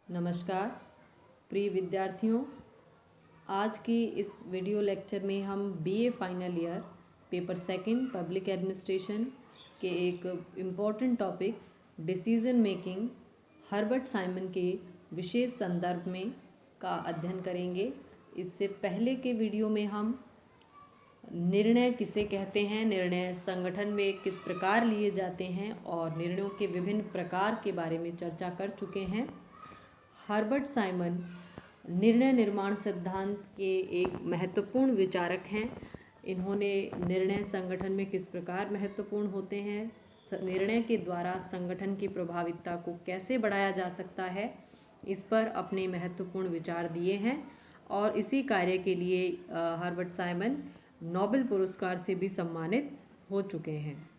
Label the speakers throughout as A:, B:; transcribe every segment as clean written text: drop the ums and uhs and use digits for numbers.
A: नमस्कार प्रिय विद्यार्थियों। आज की इस वीडियो लेक्चर में हम BA final year paper second public administration के एक important topic decision making Herbert Simon के विशेष संदर्भ में का अध्ययन करेंगे। इससे पहले के वीडियो में हम निर्णय किसे कहते हैं, निर्णय संगठन में किस प्रकार लिए जाते हैं और निर्णयों के विभिन्न प्रकार के बारे में चर्चा कर चुके हैं। हर्बर्ट साइमन निर्णय निर्माण सिद्धांत के एक महत्वपूर्ण विचारक हैं। इन्होंने निर्णय संगठन में किस प्रकार महत्वपूर्ण होते हैं, निर्णय के द्वारा संगठन की प्रभाविता को कैसे बढ़ाया जा सकता है, इस पर अपने महत्वपूर्ण विचार दिए हैं और इसी कार्य के लिए हर्बर्ट साइमन नोबेल पुरस्कार से भी सम्मानित हो चुके हैं।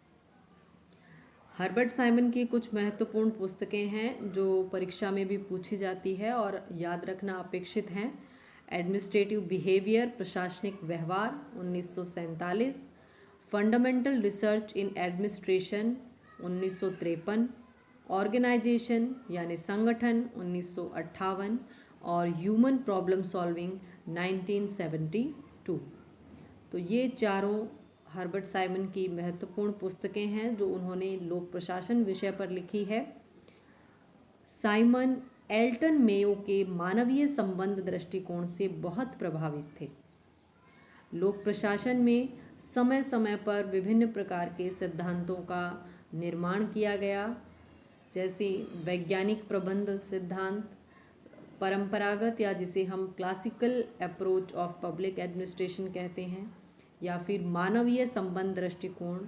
A: हर्बर्ट साइमन की कुछ महत्वपूर्ण पुस्तकें हैं जो परीक्षा में भी पूछी जाती है और याद रखना अपेक्षित हैं। एडमिनिस्ट्रेटिव बिहेवियर प्रशासनिक व्यवहार 1947, fundamental research in administration 1953, organisation यानी संगठन 1958 और ह्यूमन प्रॉब्लम सॉल्विंग 1972। तो ये चारों हर्बर्ट साइमन की महत्वपूर्ण पुस्तकें हैं जो उन्होंने लोक प्रशासन विषय पर लिखी है। साइमन एल्टन मेयो के मानवीय संबंध दृष्टिकोण से बहुत प्रभावित थे। लोक प्रशासन में समय समय पर विभिन्न प्रकार के सिद्धांतों का निर्माण किया गया, जैसे वैज्ञानिक प्रबंध सिद्धांत, परंपरागत या जिसे हम classical approach of public administration कहते हैं, या फिर मानवीय संबंध दृष्टिकोण।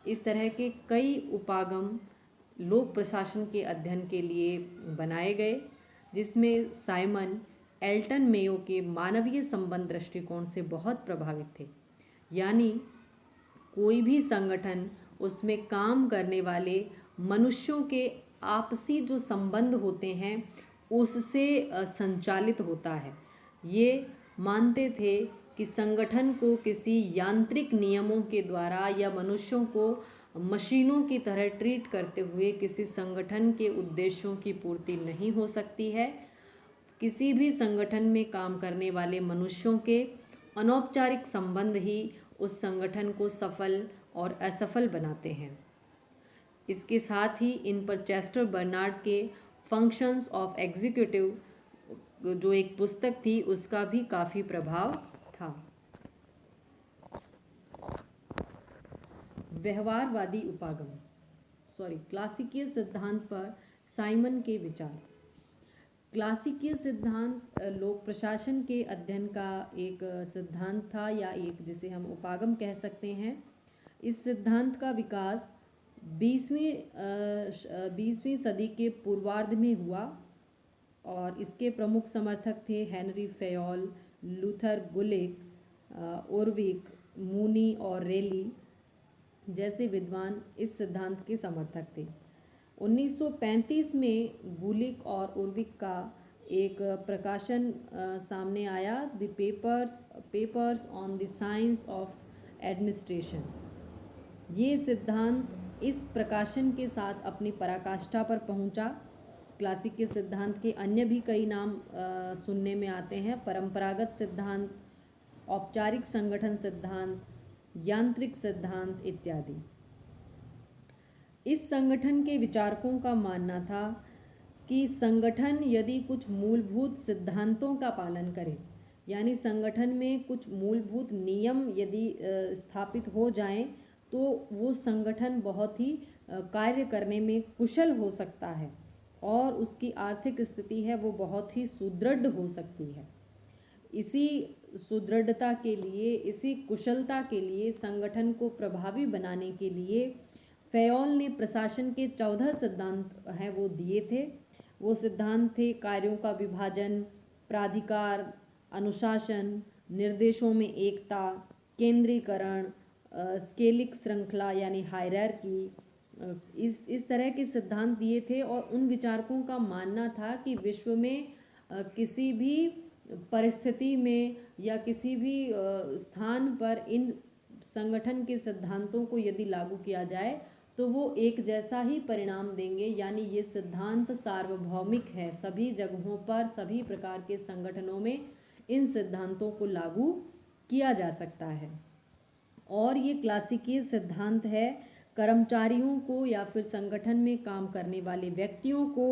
A: इस तरह के कई उपागम लोक प्रशासन के अध्ययन के लिए बनाए गए, जिसमें साइमन एल्टन मेयो के मानवीय संबंध दृष्टिकोण से बहुत प्रभावित थे। यानी कोई भी संगठन, उसमें काम करने वाले मनुष्यों के आपसी जो संबंध होते हैं उससे संचालित होता है। ये मानते थे कि संगठन को किसी यांत्रिक नियमों के द्वारा या मनुष्यों को मशीनों की तरह ट्रीट करते हुए किसी संगठन के उद्देश्यों की पूर्ति नहीं हो सकती है। किसी भी संगठन में काम करने वाले मनुष्यों के अनौपचारिक संबंध ही उस संगठन को सफल और असफल बनाते हैं। इसके साथ ही इन पर चेस्टर बर्नार्ड के फंक्शंस ऑफ एग्जीक्यूटिव जो एक पुस्तक थी उसका भी काफ़ी प्रभाव था। व्यवहारवादी उपागम क्लासिकीय सिद्धांत पर साइमन के विचार। क्लासिकीय सिद्धांत लोक प्रशासन के अध्ययन का एक सिद्धांत था या एक जिसे हम उपागम कह सकते हैं। इस सिद्धांत का विकास 20वीं सदी के पूर्वार्ध में हुआ और इसके प्रमुख समर्थक थे हेनरी फेयोल, लूथर गुलिक, ओरविक, मूनी और रेली जैसे विद्वान इस सिद्धांत के समर्थक थे। 1935 में गुलिक और ओरविक का एक प्रकाशन सामने आया, the papers on the science of administration. ये सिद्धांत इस प्रकाशन के साथ अपनी पराकाष्ठा पर पहुंचा। क्लासिक सिद्धांत के अन्य भी कई नाम सुनने में आते हैं, परंपरागत सिद्धांत, औपचारिक संगठन सिद्धांत, यांत्रिक सिद्धांत इत्यादि। इस संगठन के विचारकों का मानना था कि संगठन यदि कुछ मूलभूत सिद्धांतों का पालन करे, यानी संगठन में कुछ मूलभूत नियम यदि स्थापित हो जाएं, तो वो संगठन बहुत ही कार्य करने में कुशल हो सकता है और उसकी आर्थिक स्थिति है वो बहुत ही सुदृढ़ हो सकती है। इसी सुदृढ़ता के लिए, इसी कुशलता के लिए संगठन को प्रभावी बनाने के लिए फेयोल ने प्रशासन के 14 सिद्धांत हैं वो दिए थे। वो सिद्धांत थे कार्यों का विभाजन, प्राधिकार, अनुशासन, निर्देशों में एकता, केंद्रीकरण, स्केलिक श्रृंखला यानी हायरार्की। इस तरह के सिद्धांत दिए थे और उन विचारकों का मानना था कि विश्व में किसी भी परिस्थिति में या किसी भी स्थान पर इन संगठन के सिद्धांतों को यदि लागू किया जाए तो वो एक जैसा ही परिणाम देंगे। यानी ये सिद्धांत सार्वभौमिक है, सभी जगहों पर सभी प्रकार के संगठनों में इन सिद्धांतों को लागू किया जा सकता है। और ये क्लासिकीय सिद्धांत है कर्मचारियों को या फिर संगठन में काम करने वाले व्यक्तियों को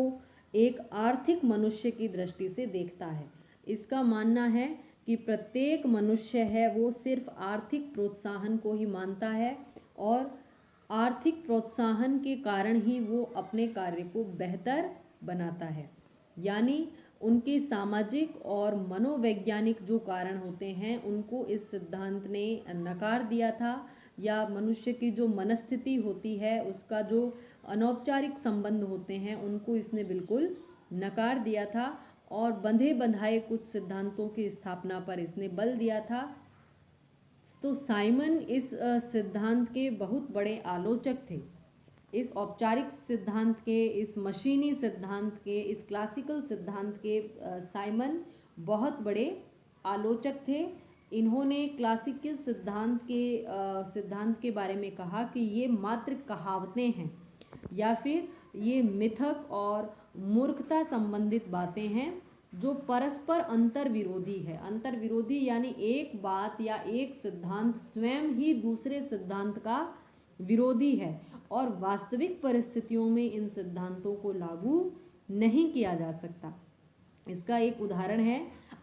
A: एक आर्थिक मनुष्य की दृष्टि से देखता है। इसका मानना है कि प्रत्येक मनुष्य है वो सिर्फ आर्थिक प्रोत्साहन को ही मानता है और आर्थिक प्रोत्साहन के कारण ही वो अपने कार्य को बेहतर बनाता है। यानी उनके सामाजिक और मनोवैज्ञानिक जो कारण होते हैं उनको इस सिद्धांत ने नकार दिया था, या मनुष्य की जो मनस्थिति होती है उसका जो अनौपचारिक संबंध होते हैं उनको इसने बिल्कुल नकार दिया था और बंधे बंधाए कुछ सिद्धांतों की स्थापना पर इसने बल दिया था। तो साइमन इस सिद्धांत के बहुत बड़े आलोचक थे। इस औपचारिक सिद्धांत के, इस मशीनी सिद्धांत के, इस क्लासिकल सिद्धांत के साइमन बहुत बड़े आलोचक थे। इन्होंने क्लासिकल सिद्धांत के बारे में कहा कि ये मात्र कहावतें हैं या फिर ये मिथक और मूर्खता संबंधित बातें हैं जो परस्पर अंतर विरोधी है। अंतर विरोधी यानी एक बात या एक सिद्धांत स्वयं ही दूसरे सिद्धांत का विरोधी है और वास्तविक परिस्थितियों में इन सिद्धांतों को लागू नहीं किया जा सकता। इसका एक उदाहरण है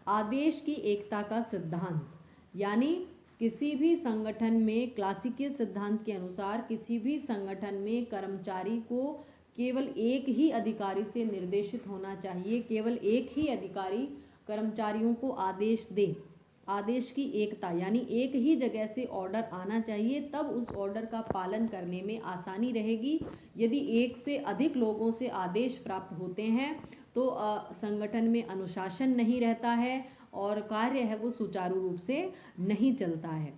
A: आदेश की एकता का सिद्धांत। यानी किसी भी संगठन में क्लासिकल सिद्धांत के अनुसार किसी भी संगठन में कर्मचारी को केवल एक ही अधिकारी से निर्देशित होना चाहिए, केवल एक ही अधिकारी कर्मचारियों को आदेश दे। आदेश की एकता यानी एक ही जगह से ऑर्डर आना चाहिए, तब उस ऑर्डर का पालन करने में आसानी रहेगी। यदि एक से अधिक लोगों से आदेश प्राप्त होते हैं तो संगठन में अनुशासन नहीं रहता है और कार्य है वो सुचारू रूप से नहीं चलता है।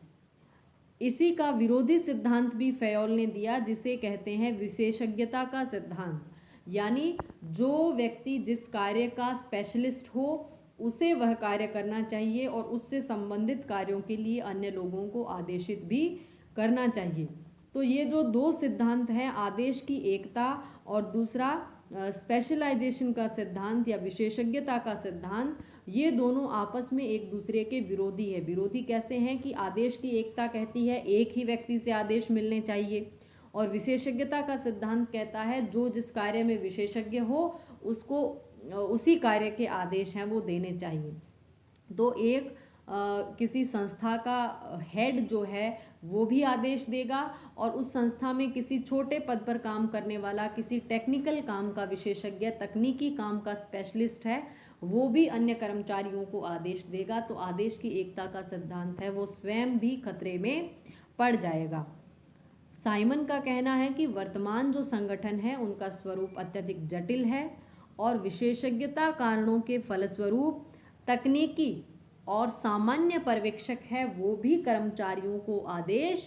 A: इसी का विरोधी सिद्धांत भी फैयोल ने दिया जिसे कहते हैं विशेषज्ञता का सिद्धांत। यानी जो व्यक्ति जिस कार्य का स्पेशलिस्ट हो उसे वह कार्य करना चाहिए और उससे संबंधित कार्यों के लिए अन्य लोगों को आदेशित भी करना चाहिए। तो ये जो दो सिद्धांत हैं, आदेश की एकता और दूसरा स्पेशलाइजेशन का सिद्धांत या विशेषज्ञता का सिद्धांत, ये दोनों आपस में एक दूसरे के विरोधी है। विरोधी कैसे हैं कि आदेश की एकता कहती है एक ही व्यक्ति से आदेश मिलने चाहिए और विशेषज्ञता का सिद्धांत कहता है जो जिस कार्य में विशेषज्ञ हो उसको उसी कार्य के आदेश हैं वो देने चाहिए। तो एक किसी संस्था का हेड जो है वो भी आदेश देगा और उस संस्था में किसी छोटे पद पर काम करने वाला, किसी टेक्निकल काम का विशेषज्ञ, तकनीकी काम का स्पेशलिस्ट है, वो भी अन्य कर्मचारियों को आदेश देगा। तो आदेश की एकता का सिद्धांत है वो स्वयं भी खतरे में पड़ जाएगा। साइमन का कहना है कि वर्तमान जो संगठन है उनका स्वरूप अत्यधिक जटिल है और विशेषज्ञता कारणों के फलस्वरूप तकनीकी और सामान्य पर्यवेक्षक है वो भी कर्मचारियों को आदेश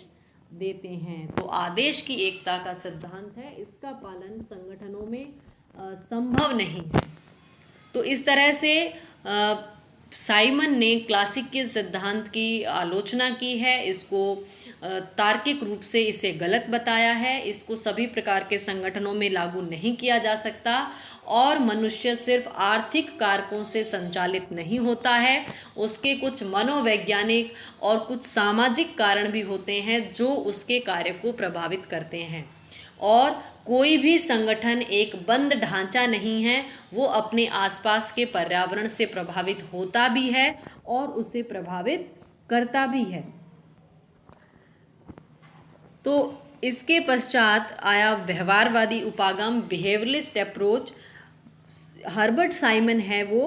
A: देते हैं। तो आदेश की एकता का सिद्धांत है, इसका पालन संगठनों में संभव नहीं है। तो इस तरह से साइमन ने क्लासिकल सिद्धांत की आलोचना की है, इसको तार्किक रूप से इसे गलत बताया है, इसको सभी प्रकार के संगठनों में लागू नहीं किया जा सकता और मनुष्य सिर्फ आर्थिक कारकों से संचालित नहीं होता है, उसके कुछ मनोवैज्ञानिक और कुछ सामाजिक कारण भी होते हैं जो उसके कार्य को प्रभावित करते हैं। और कोई भी संगठन एक बंद ढांचा नहीं है, वो अपने आसपास के पर्यावरण से प्रभावित होता भी है और उसे प्रभावित करता भी है। तो इसके पश्चात आया व्यवहारवादी उपागम, बिहेवियरलिस्ट अप्रोच। हर्बर्ट साइमन है वो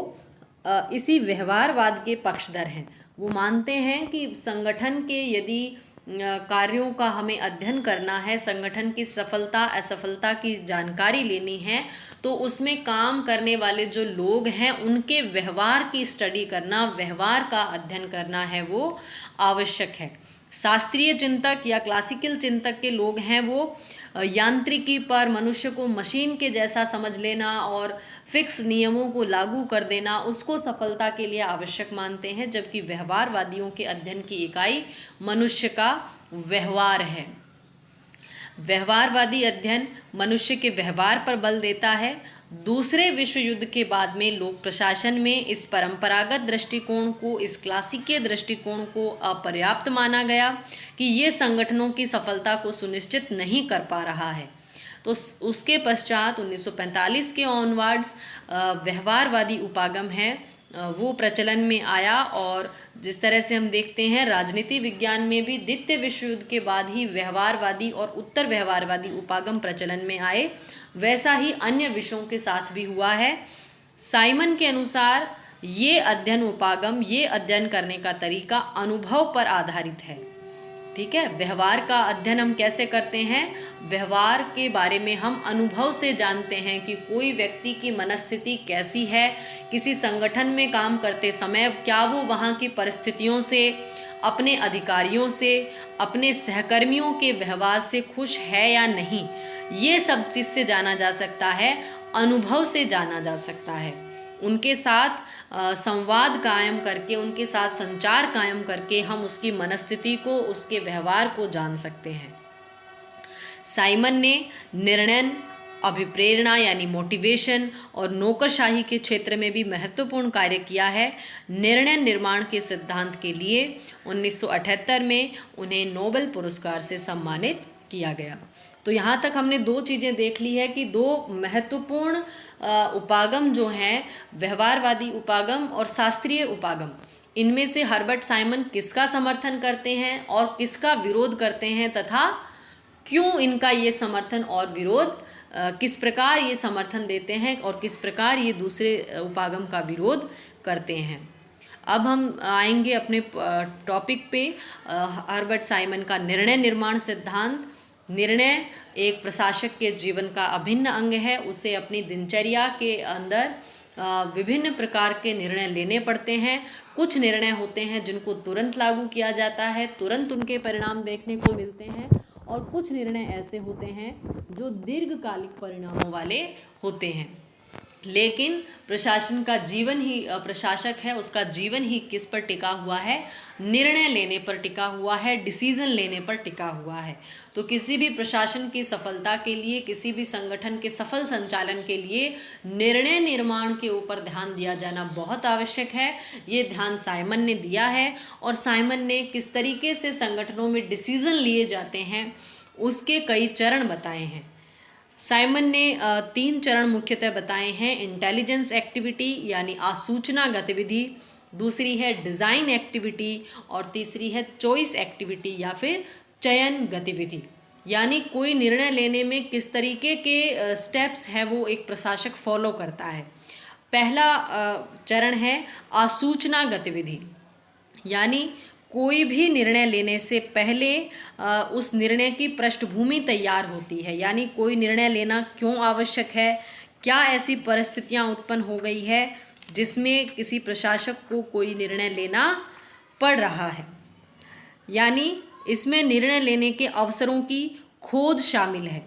A: इसी व्यवहारवाद के पक्षधर हैं। वो मानते हैं कि संगठन के यदि कार्यों का हमें अध्ययन करना है, संगठन की सफलता असफलता की जानकारी लेनी है, तो उसमें काम करने वाले जो लोग हैं उनके व्यवहार की स्टडी करना, व्यवहार का अध्ययन करना है वो आवश्यक है। शास्त्रीय चिंतक या क्लासिकल चिंतक के लोग हैं वो यांत्रिकी पर, मनुष्य को मशीन के जैसा समझ लेना और फिक्स नियमों को लागू कर देना उसको सफलता के लिए आवश्यक मानते हैं, जबकि व्यवहारवादियों के अध्ययन की इकाई मनुष्य का व्यवहार है। व्यवहारवादी अध्ययन मनुष्य के व्यवहार पर बल देता है। दूसरे विश्व युद्ध के बाद में लोक प्रशासन में इस परंपरागत दृष्टिकोण को, इस क्लासिकीय दृष्टिकोण को अपर्याप्त माना गया कि ये संगठनों की सफलता को सुनिश्चित नहीं कर पा रहा है। तो उसके पश्चात 1945 के ऑनवर्ड्स व्यवहारवादी उपागम है वो प्रचलन में आया। और जिस तरह से हम देखते हैं राजनीति विज्ञान में भी द्वितीय विश्व युद्ध के बाद ही व्यवहारवादी और उत्तर व्यवहारवादी उपागम प्रचलन में आए, वैसा ही अन्य विषयों के साथ भी हुआ है। साइमन के अनुसार ये अध्ययन उपागम, ये अध्ययन करने का तरीका अनुभव पर आधारित है। ठीक है, व्यवहार का अध्ययन हम कैसे करते हैं? व्यवहार के बारे में हम अनुभव से जानते हैं कि कोई व्यक्ति की मनस्थिति कैसी है, किसी संगठन में काम करते समय क्या वो वहाँ की परिस्थितियों से, अपने अधिकारियों से, अपने सहकर्मियों के व्यवहार से खुश है या नहीं, ये सब चीज़ से जाना जा सकता है, अनुभव से जाना जा सकता है। उनके साथ संवाद कायम करके, उनके साथ संचार कायम करके हम उसकी मनस्थिति को, उसके व्यवहार को जान सकते हैं। साइमन ने निर्णय, अभिप्रेरणा यानी मोटिवेशन और नौकरशाही के क्षेत्र में भी महत्वपूर्ण कार्य किया है। निर्णय निर्माण के सिद्धांत के लिए 1978 में उन्हें नोबेल पुरस्कार से सम्मानित किया गया। तो यहाँ तक हमने दो चीज़ें देख ली है कि दो महत्वपूर्ण उपागम जो हैं, व्यवहारवादी उपागम और शास्त्रीय उपागम, इनमें से हर्बर्ट साइमन किसका समर्थन करते हैं और किसका विरोध करते हैं, तथा क्यों इनका ये समर्थन और विरोध, किस प्रकार ये समर्थन देते हैं और किस प्रकार ये दूसरे उपागम का विरोध करते हैं। अब हम आएंगे अपने टॉपिक पे, हर्बर्ट साइमन का निर्णय निर्माण सिद्धांत। निर्णय एक प्रशासक के जीवन का अभिन्न अंग है। उसे अपनी दिनचर्या के अंदर विभिन्न प्रकार के निर्णय लेने पड़ते हैं। कुछ निर्णय होते हैं जिनको तुरंत लागू किया जाता है, तुरंत उनके परिणाम देखने को मिलते हैं, और कुछ निर्णय ऐसे होते हैं जो दीर्घकालिक परिणामों वाले होते हैं। लेकिन प्रशासन का जीवन ही, प्रशासक है उसका जीवन ही किस पर टिका हुआ है? निर्णय लेने पर टिका हुआ है, डिसीजन लेने पर टिका हुआ है। तो किसी भी प्रशासन की सफलता के लिए, किसी भी संगठन के सफल संचालन के लिए निर्णय निर्माण के ऊपर ध्यान दिया जाना बहुत आवश्यक है। ये ध्यान साइमन ने दिया है, और साइमन ने किस तरीके से संगठनों में डिसीजन लिए जाते हैं उसके कई चरण बताए हैं। साइमन ने 3 चरण मुख्यतः बताए हैं। इंटेलिजेंस एक्टिविटी यानी आसूचना गतिविधि, दूसरी है डिज़ाइन एक्टिविटी, और तीसरी है चॉइस एक्टिविटी या फिर चयन गतिविधि। यानी कोई निर्णय लेने में किस तरीके के स्टेप्स है वो एक प्रशासक फॉलो करता है। पहला चरण है आसूचना गतिविधि, यानी कोई भी निर्णय लेने से पहले उस निर्णय की पृष्ठभूमि तैयार होती है। यानी कोई निर्णय लेना क्यों आवश्यक है, क्या ऐसी परिस्थितियां उत्पन्न हो गई है जिसमें किसी प्रशासक को कोई निर्णय लेना पड़ रहा है। यानी इसमें निर्णय लेने के अवसरों की खोज शामिल है।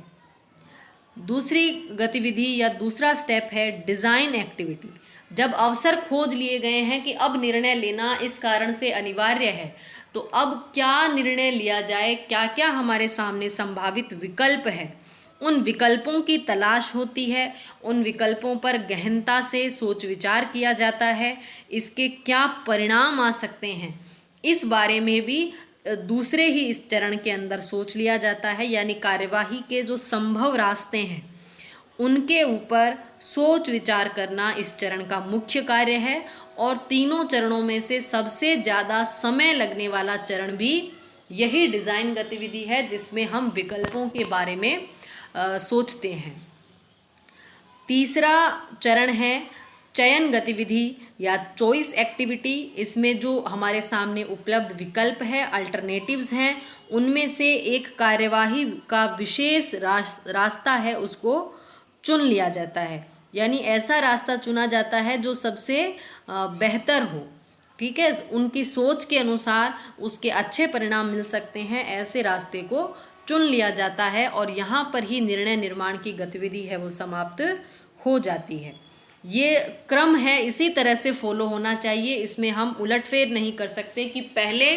A: दूसरी गतिविधि या दूसरा स्टेप है डिज़ाइन एक्टिविटी। जब अवसर खोज लिए गए हैं कि अब निर्णय लेना इस कारण से अनिवार्य है, तो अब क्या निर्णय लिया जाए, क्या क्या हमारे सामने संभावित विकल्प है, उन विकल्पों की तलाश होती है। उन विकल्पों पर गहनता से सोच विचार किया जाता है। इसके क्या परिणाम आ सकते हैं, इस बारे में भी दूसरे ही इस चरण के अंदर सोच लिया जाता है। यानी कार्यवाही के जो संभव रास्ते हैं उनके ऊपर सोच विचार करना इस चरण का मुख्य कार्य है। और तीनों चरणों में से सबसे ज़्यादा समय लगने वाला चरण भी यही डिज़ाइन गतिविधि है, जिसमें हम विकल्पों के बारे में सोचते हैं। तीसरा चरण है चयन गतिविधि या चॉइस एक्टिविटी। इसमें जो हमारे सामने उपलब्ध विकल्प है, अल्टरनेटिव्स हैं, उनमें से एक कार्यवाही का विशेष रास्ता है, उसको चुन लिया जाता है। यानी ऐसा रास्ता चुना जाता है जो सबसे बेहतर हो। ठीक है, उनकी सोच के अनुसार उसके अच्छे परिणाम मिल सकते हैं, ऐसे रास्ते को चुन लिया जाता है, और यहाँ पर ही निर्णय निर्माण की गतिविधि है वो समाप्त हो जाती है। ये क्रम है, इसी तरह से फॉलो होना चाहिए। इसमें हम उलटफेर नहीं कर सकते कि पहले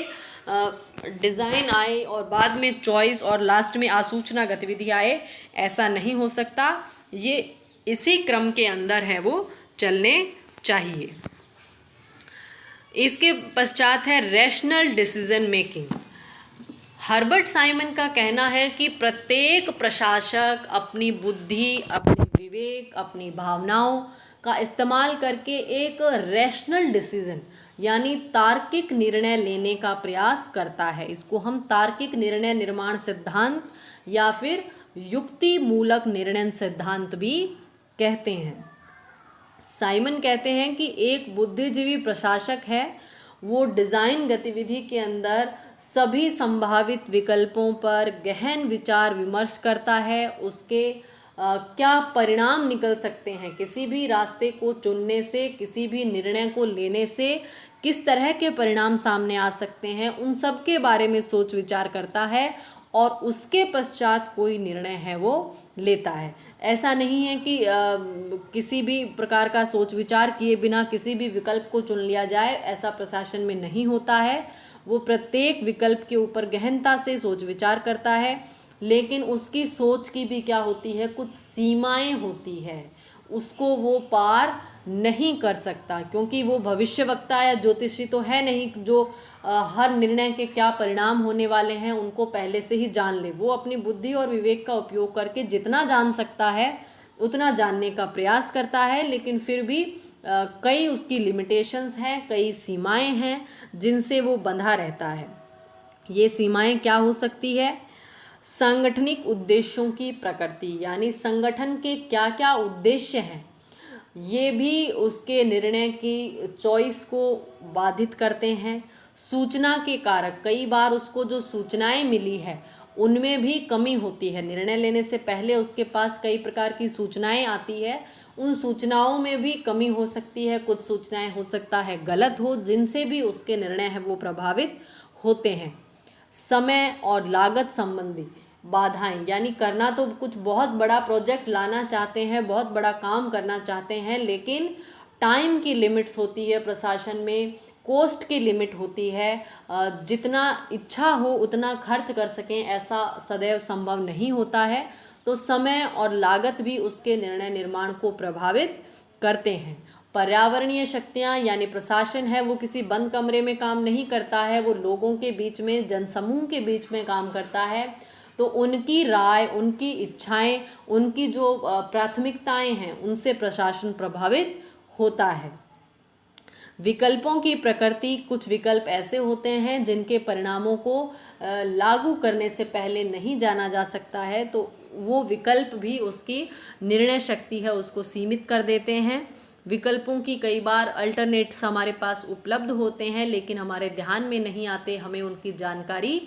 A: डिज़ाइन आए और बाद में चॉइस और लास्ट में आसूचना गतिविधि आए, ऐसा नहीं हो सकता। ये इसी क्रम के अंदर है वो चलने चाहिए। इसके पश्चात है rational decision making. Herbert Simon का कहना है कि प्रत्येक प्रशासक अपनी बुद्धि, अपने विवेक, अपनी भावनाओं का इस्तेमाल करके एक रैशनल डिसीजन यानी तार्किक निर्णय लेने का प्रयास करता है। इसको हम तार्किक निर्णय निर्माण सिद्धांत या फिर युक्ति मूलक निर्णय सिद्धांत भी कहते हैं। साइमन कहते हैं कि एक बुद्धिजीवी प्रशासक है, वो डिज़ाइन गतिविधि के अंदर सभी संभावित विकल्पों पर गहन विचार विमर्श करता है। उसके क्या परिणाम निकल सकते हैं किसी भी रास्ते को चुनने से, किसी भी निर्णय को लेने से किस तरह के परिणाम सामने आ सकते हैं, उन सब के बारे में सोच विचार करता है और उसके पश्चात कोई निर्णय है वो लेता है। ऐसा नहीं है कि किसी भी प्रकार का सोच विचार किए बिना किसी भी विकल्प को चुन लिया जाए, ऐसा प्रशासन में नहीं होता है। वो प्रत्येक विकल्प के ऊपर गहनता से सोच विचार करता है, लेकिन उसकी सोच की भी क्या होती है, कुछ सीमाएं होती है, उसको वो पार नहीं कर सकता, क्योंकि वो भविष्यवक्ता या ज्योतिषी तो है नहीं जो हर निर्णय के क्या परिणाम होने वाले हैं उनको पहले से ही जान ले। वो अपनी बुद्धि और विवेक का उपयोग करके जितना जान सकता है उतना जानने का प्रयास करता है, लेकिन फिर भी कई उसकी लिमिटेशंस हैं, कई सीमाएं हैं जिनसे वो बंधा रहता है। ये सीमाएं क्या हो सकती है? सांगठनिक उद्देश्यों की प्रकृति, यानी संगठन के क्या क्या उद्देश्य हैं, ये भी उसके निर्णय की चॉइस को बाधित करते हैं। सूचना के कारक, कई बार उसको जो सूचनाएं मिली है उनमें भी कमी होती है। निर्णय लेने से पहले उसके पास कई प्रकार की सूचनाएं आती है, उन सूचनाओं में भी कमी हो सकती है। कुछ सूचनाएं हो सकता है गलत हो, जिनसे भी उसके निर्णय है वो प्रभावित होते हैं। समय और लागत संबंधी बाधाएं, यानी करना तो कुछ बहुत बड़ा प्रोजेक्ट लाना चाहते हैं, बहुत बड़ा काम करना चाहते हैं, लेकिन टाइम की लिमिट्स होती है प्रशासन में, कॉस्ट की लिमिट होती है। जितना इच्छा हो उतना खर्च कर सकें ऐसा सदैव संभव नहीं होता है। तो समय और लागत भी उसके निर्णय निर्माण को प्रभावित करते हैं। पर्यावरणीय शक्तियाँ, यानी प्रशासन है वो किसी बंद कमरे में काम नहीं करता है, वो लोगों के बीच में, जनसमूह के बीच में काम करता है। तो उनकी राय, उनकी इच्छाएं, उनकी जो प्राथमिकताएं हैं उनसे प्रशासन प्रभावित होता है। विकल्पों की प्रकृति, कुछ विकल्प ऐसे होते हैं जिनके परिणामों को लागू करने से पहले नहीं जाना जा सकता है, तो वो विकल्प भी उसकी निर्णय शक्ति है उसको सीमित कर देते हैं। विकल्पों की कई बार अल्टरनेट्स हमारे पास उपलब्ध होते हैं, लेकिन हमारे ध्यान में नहीं आते, हमें उनकी जानकारी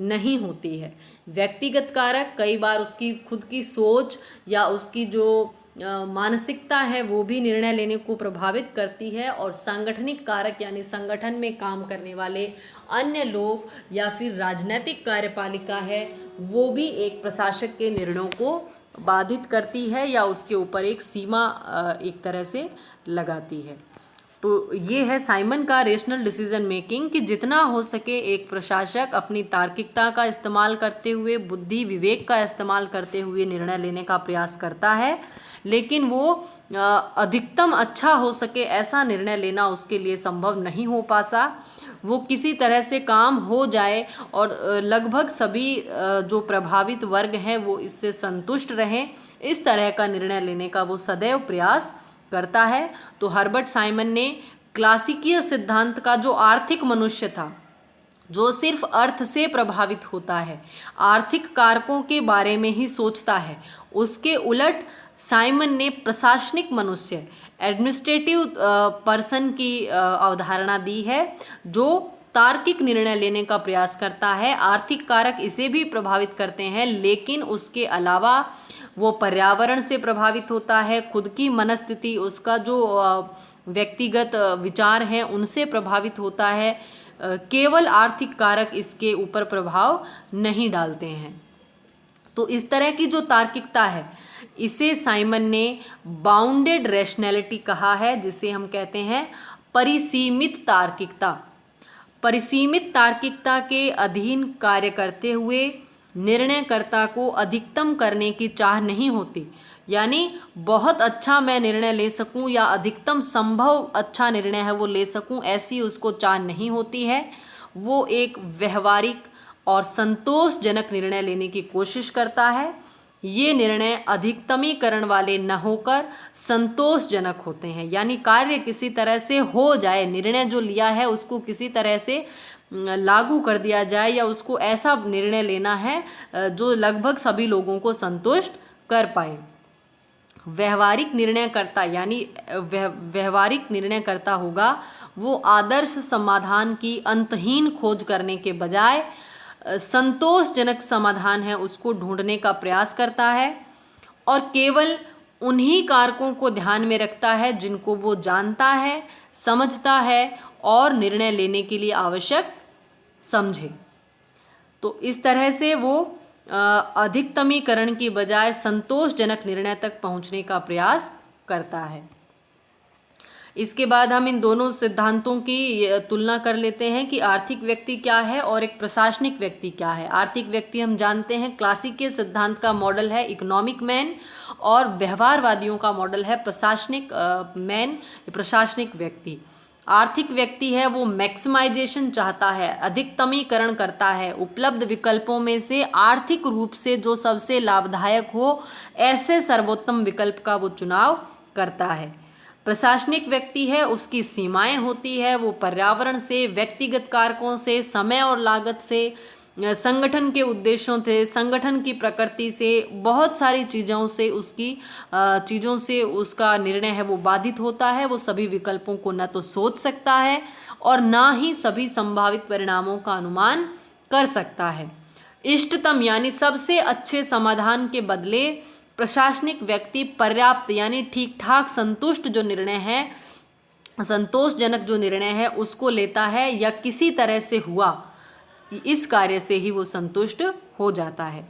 A: नहीं होती है। व्यक्तिगत कारक, कई बार उसकी खुद की सोच या उसकी जो मानसिकता है वो भी निर्णय लेने को प्रभावित करती है। और सांगठनिक कारक, यानी संगठन में काम करने वाले अन्य लोग या फिर राजनीतिक कार्यपालिका है, वो भी एक प्रशासक के निर्णयों को बाधित करती है या उसके ऊपर एक सीमा एक तरह से लगाती है। तो ये है साइमन का रेशनल डिसीजन मेकिंग, कि जितना हो सके एक प्रशासक अपनी तार्किकता का इस्तेमाल करते हुए, बुद्धि विवेक का इस्तेमाल करते हुए निर्णय लेने का प्रयास करता है, लेकिन वो अधिकतम अच्छा हो सके ऐसा निर्णय लेना उसके लिए संभव नहीं हो पाता। वो किसी तरह से काम हो जाए और लगभग सभी जो प्रभावित वर्ग हैं वो इससे संतुष्ट रहें, इस तरह का निर्णय लेने का वो सदैव प्रयास करता है। तो हर्बर्ट साइमन ने क्लासिकीय सिद्धांत का जो आर्थिक मनुष्य था, जो सिर्फ अर्थ से प्रभावित होता है, आर्थिक कारकों के बारे में ही सोचता है, उसके उलट साइमन ने प्रशासनिक मनुष्य, एडमिनिस्ट्रेटिव पर्सन की अवधारणा दी है, जो तार्किक निर्णय लेने का प्रयास करता है। आर्थिक कारक इसे भी प्रभावित करते हैं, लेकिन उसके अलावा वो पर्यावरण से प्रभावित होता है, खुद की मनस्थिति, उसका जो व्यक्तिगत विचार हैं उनसे प्रभावित होता है। केवल आर्थिक कारक इसके ऊपर प्रभाव नहीं डालते हैं। तो इस तरह की जो तार्किकता है इसे साइमन ने बाउंडेड रैशनैलिटी कहा है, जिसे हम कहते हैं परिसीमित तार्किकता। परिसीमित तार्किकता के अधीन कार्य करते हुए निर्णयकर्ता को अधिकतम करने की चाह नहीं होती। यानी बहुत अच्छा मैं निर्णय ले सकूं या अधिकतम संभव अच्छा निर्णय है वो ले सकूं, ऐसी उसको चाह नहीं होती है। वो एक व्यवहारिक और संतोषजनक निर्णय लेने की कोशिश करता है। ये निर्णय अधिकतमीकरण वाले न होकर संतोषजनक होते हैं। यानी कार्य किसी तरह से हो जाए, निर्णय जो लिया है उसको किसी तरह से लागू कर दिया जाए, या उसको ऐसा निर्णय लेना है जो लगभग सभी लोगों को संतुष्ट कर पाए। व्यवहारिक निर्णयकर्ता यानी व्यवहारिक निर्णयकर्ता होगा वो आदर्श समाधान की अंतहीन खोज करने के बजाय संतोषजनक समाधान है उसको ढूंढने का प्रयास करता है, और केवल उन्हीं कारकों को ध्यान में रखता है जिनको वो जानता है, समझता है और निर्णय लेने के लिए आवश्यक समझे। तो इस तरह से वो अधिकतमीकरण की बजाय संतोषजनक निर्णय तक पहुंचने का प्रयास करता है। इसके बाद हम इन दोनों सिद्धांतों की तुलना कर लेते हैं कि आर्थिक व्यक्ति क्या है और एक प्रशासनिक व्यक्ति क्या है। आर्थिक व्यक्ति हम जानते हैं क्लासिक सिद्धांत का मॉडल है इकोनॉमिक मैन, और व्यवहारवादियों का मॉडल है प्रशासनिक मैन, प्रशासनिक व्यक्ति। आर्थिक व्यक्ति है वो मैक्सिमाइजेशन चाहता है, अधिकतमीकरण करता है, उपलब्ध विकल्पों में से आर्थिक रूप से जो सबसे लाभदायक हो ऐसे सर्वोत्तम विकल्प का वो चुनाव करता है। प्रशासनिक व्यक्ति है उसकी सीमाएं होती है, वो पर्यावरण से, व्यक्तिगत कारकों से, समय और लागत से, संगठन के उद्देश्यों से, संगठन की प्रकृति से, बहुत सारी चीज़ों से उसका निर्णय है वो बाधित होता है। वो सभी विकल्पों को न तो सोच सकता है और ना ही सभी संभावित परिणामों का अनुमान कर सकता है। इष्टतम यानी सबसे अच्छे समाधान के बदले प्रशासनिक व्यक्ति पर्याप्त यानी ठीक ठाक संतुष्ट जो निर्णय है, संतोषजनक जो निर्णय है उसको लेता है, या किसी तरह से हुआ इस कार्य से ही वो संतुष्ट हो जाता है।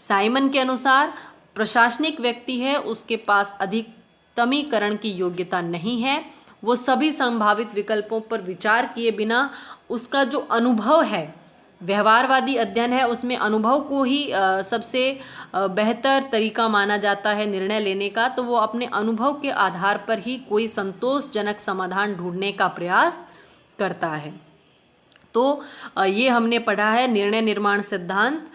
A: साइमन के अनुसार प्रशासनिक व्यक्ति है उसके पास अधिकतमीकरण की योग्यता नहीं है। वो सभी संभावित विकल्पों पर विचार किए बिना उसका जो अनुभव है, व्यवहारवादी अध्ययन है उसमें अनुभव को ही सबसे बेहतर तरीका माना जाता है निर्णय लेने का, तो वो अपने अनुभव के आधार पर ही कोई संतोषजनक समाधान ढूंढने का प्रयास करता है। तो ये हमने पढ़ा है निर्णय निर्माण सिद्धांत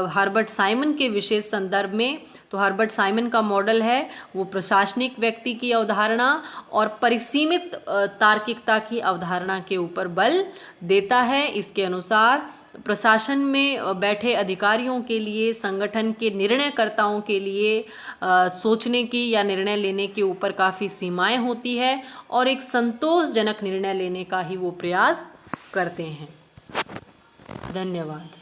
A: हर्बर्ट साइमन के विशेष संदर्भ में। तो हर्बर्ट साइमन का मॉडल है वो प्रशासनिक व्यक्ति की अवधारणा और परिसीमित तार्किकता की अवधारणा के ऊपर बल देता है। इसके अनुसार प्रशासन में बैठे अधिकारियों के लिए, संगठन के निर्णयकर्ताओं के लिए सोचने की या निर्णय लेने के ऊपर काफ़ी सीमाएं होती है, और एक संतोषजनक निर्णय लेने का ही वो प्रयास करते हैं। धन्यवाद।